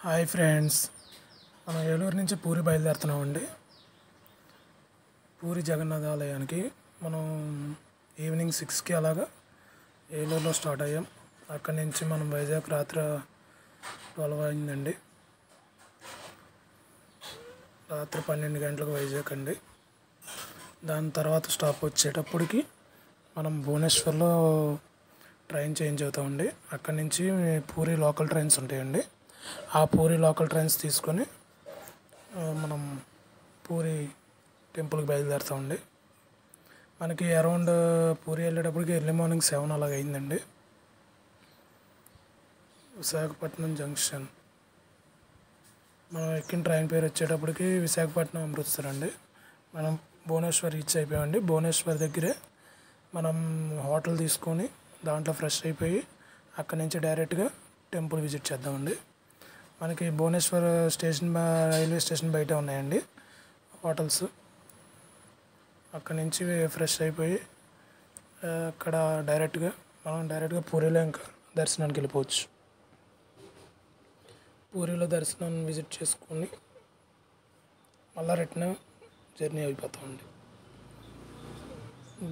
Hi friends, మనం ఏలూరు నుంచి పూరి బయలుదేరుతున్నామండి. పూరి జగన్నాథ ఆలయానికి మనం ఈవినింగ్ 6కి అలాగా ఏలూరులో స్టార్ట్ అయ్యాం. అక్కడి నుంచి మనం వైజాగ్ రాత్రి 12 అయిందండి. రాత్రి 12 గంటలకు వైజాగ్ అండి. దాని తర్వాత స్టాప్ వచ్చేటప్పటికి మనం భువనేశ్వర్లో ట్రైన్ చేంజ్ అవుతామండి. అక్కడి నుంచి పూరి లోకల్ ట్రైన్స్ ఉంటాయండి. ఆ పూరి లోకల్ ట్రైన్స్ తీసుకొని మనం పూరి టెంపుల్కి బయలుదేరుతామండి. మనకి అరౌండ్ పూరి వెళ్ళేటప్పటికి ఎర్లీ మార్నింగ్ 7 అలాగ అయిందండి. విశాఖపట్నం జంక్షన్ మనం ఎక్కిన ట్రైన్ పేరు వచ్చేటప్పటికి విశాఖపట్నం అమృత్సర్ అండి. మనం భువనేశ్వర్ రీచ్ అయిపోయామండి. భువనేశ్వర్ దగ్గరే మనం హోటల్ తీసుకొని దాంట్లో ఫ్రెష్ అయిపోయి అక్కడి నుంచి డైరెక్ట్గా టెంపుల్ విజిట్ చేద్దామండి. మనకి భువనేశ్వర్ స్టేషన్ రైల్వే స్టేషన్ బయట ఉన్నాయండి హోటల్స్. అక్కడి నుంచి ఫ్రెష్ అయిపోయి అక్కడ డైరెక్ట్గా పూరిలో ఇంకా దర్శనానికి వెళ్ళిపోవచ్చు. పూరిలో దర్శనాన్ని విజిట్ చేసుకొని మళ్ళీ రిటర్న్ జర్నీ అయిపోతామండి.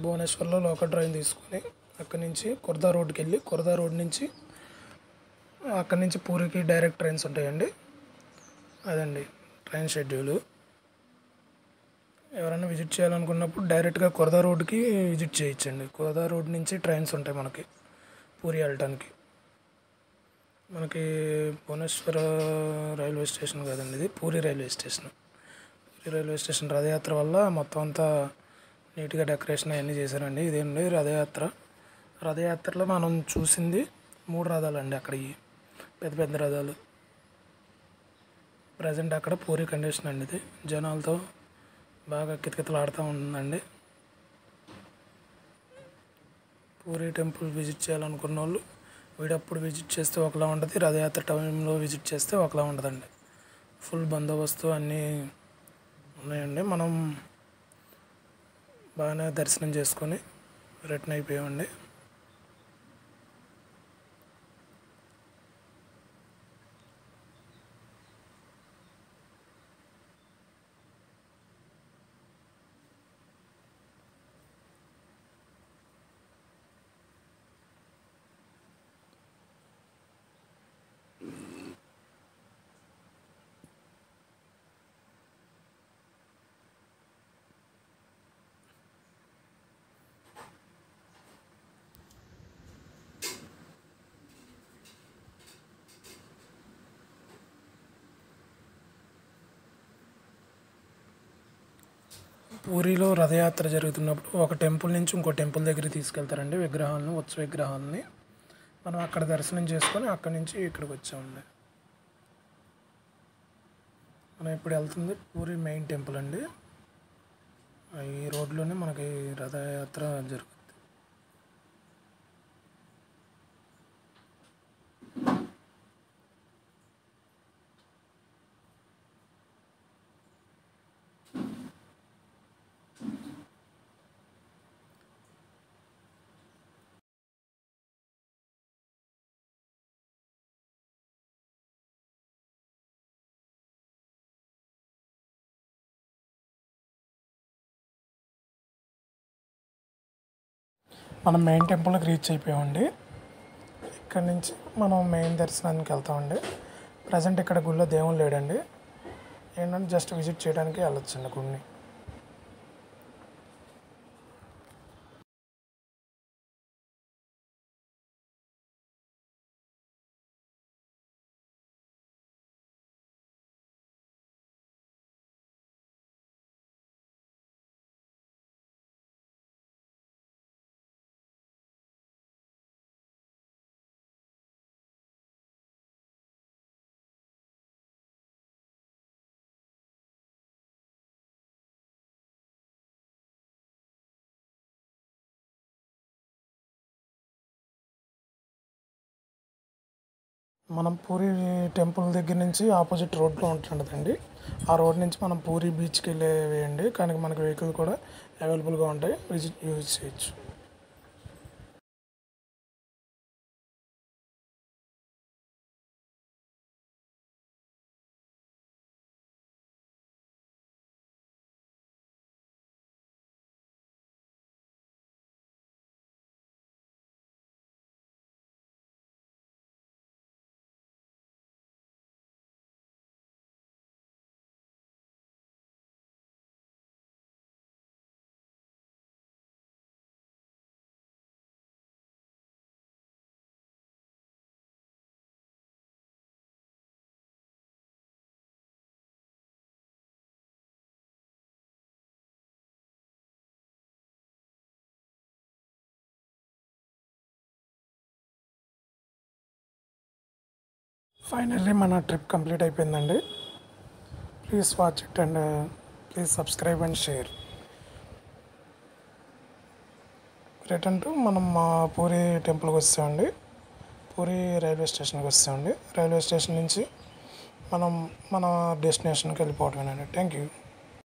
భువనేశ్వర్లో లోకల్ ట్రైన్ తీసుకొని అక్కడి నుంచి కుర్దా రోడ్కి వెళ్ళి కుర్దా రోడ్ నుంచి అక్కడి నుంచి పూరికి డైరెక్ట్ ట్రైన్స్ ఉంటాయండి. అదండి ట్రైన్ షెడ్యూలు. ఎవరైనా విజిట్ చేయాలనుకున్నప్పుడు డైరెక్ట్గా కుర్దా రోడ్కి విజిట్ చేయొచ్చండి. కుర్దా రోడ్ నుంచి ట్రైన్స్ ఉంటాయి మనకి పూరి వెళ్ళటానికి. మనకి భువనేశ్వర్ రైల్వే స్టేషన్ కాదండి, ఇది Puri railway station. Puri railway station Rathyatra వల్ల మొత్తం అంతా నీట్గా డెకరేషన్ అవన్నీ చేశారండి. ఇదేంటి రథయాత్రలో మనం చూసింది 3 రథాలు అండి. అక్కడ పెద్ద పెద్ద రథాలు. ప్రజెంట్ అక్కడ పూరి కండిషన్ అండి. ఇది జనాలతో బాగా కితకితలాడుతూ ఉంటుందండి. పూరి టెంపుల్ విజిట్ చేయాలనుకున్న వాళ్ళు వీడప్పుడు విజిట్ చేస్తే ఒకలా ఉంటుంది, రథయాత్ర టైంలో విజిట్ చేస్తే ఒకలా ఉంటుందండి. ఫుల్ బందోబస్తు అన్నీ ఉన్నాయండి. మనం బాగానే దర్శనం చేసుకొని రిటర్న్ అయిపోయామండి. పూరిలో రథయాత్ర జరుగుతున్నప్పుడు ఒక టెంపుల్ నుంచి ఇంకో టెంపుల్ దగ్గరికి తీసుకెళ్తారండి ఉత్సవ విగ్రహాలని. మనం అక్కడ దర్శనం చేసుకొని అక్కడి నుంచి ఇక్కడికి వచ్చామండి. మనం ఇప్పుడు వెళ్తుంది పూరి మెయిన్ టెంపుల్ అండి. ఈ రోడ్లోనే మనకి రథయాత్ర జరుగుతుంది. మనం మెయిన్ టెంపుల్కి రీచ్ అయిపోయామండి. ఇక్కడ నుంచి మనం మెయిన్ దర్శనానికి వెళ్తామండి. ప్రజెంట్ ఇక్కడ గుళ్ళో దేవుడు లేడండి. ఏంటంటే జస్ట్ విజిట్ చేయడానికి వెళ్ళొచ్చండి గుడిని. మనం పూరి టెంపుల్ దగ్గర నుంచి ఆపోజిట్ రోడ్లో ఉంటుందండి. ఆ రోడ్ నుంచి మనం పూరి బీచ్కి వెళ్ళేవేయండి. కానీ మనకి వెహికల్ కూడా అవైలబుల్గా ఉంటాయి, యూజ్ చేయొచ్చు. ఫైనల్లీ మన ట్రిప్ కంప్లీట్ అయిపోయిందండి. Please watch it and please subscribe and share. Return to మనం మా పూరి టెంపుల్కి వస్తామండి. పూరి రైల్వే స్టేషన్కి వస్తామండి. రైల్వే స్టేషన్ నుంచి మనం మన డెస్టినేషన్కి వెళ్ళిపోవటమేనండి. Thank you.